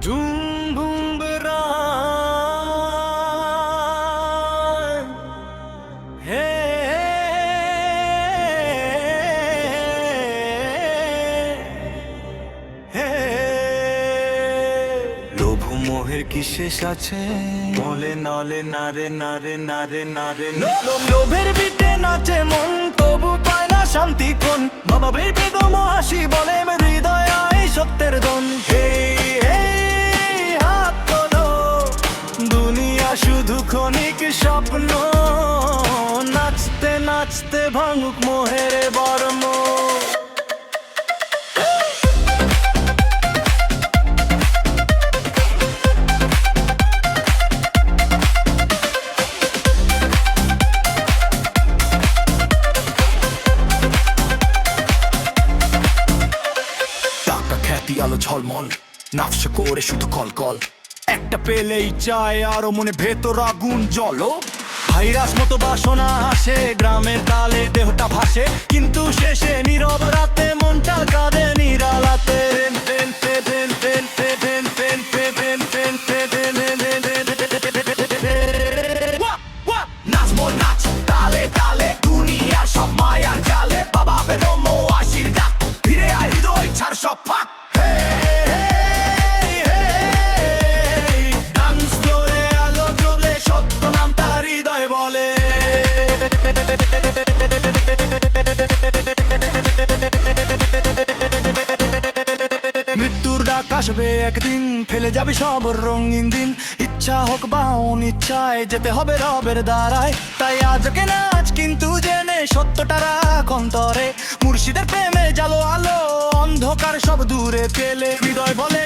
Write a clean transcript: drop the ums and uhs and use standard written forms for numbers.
झूम बूम बरान हे লোভ মোহের কি শেষ আছে বলে নলে নারে নারে নারে নারে লোভের বিটে নাচে মন তবু পায় না শান্তি কোন বাবা ভেবে দম হাসি বলে হৃদয় এই সত্যের দন হে হাত তোলো দুনিয়া শুধু ক্ষণিক স্বপ্ন নাচতে নাচতে ভাঙুক মোহের বর্ম আলো ঝলমল নাফসা করে শুধু কলকল একটা পেলেই চায় আরো মনে ভেতর আগুন জ্বলো ভাইরাস মতো বাসনা আসে গ্রামের তালে দেহটা ভাসে কিন্তু শেষে নীরব রাতে মনটা কাঁদে নিরালাতে নাচবো নাচ তালে তালে দুনিয়ার সব মায়ার জালে বাবা বেরোম আশির ডাক ফিরে আয় হৃদয় ছাড় সব ফাঁক মৃত্যুর ডাক আসবে একদিন ফেলে যাবি সব রঙিন দিন ইচ্ছা হোক বা অনিচ্ছায় যেতে হবে রবের দ্বারায় তাই আজকে নাচ কিন্তু জেনে সত্যটা রাখ অন্তরে মুর্শিদের প্রেমে জালো আলো অন্ধকার সব দূরে ফেলে হৃদয় বলে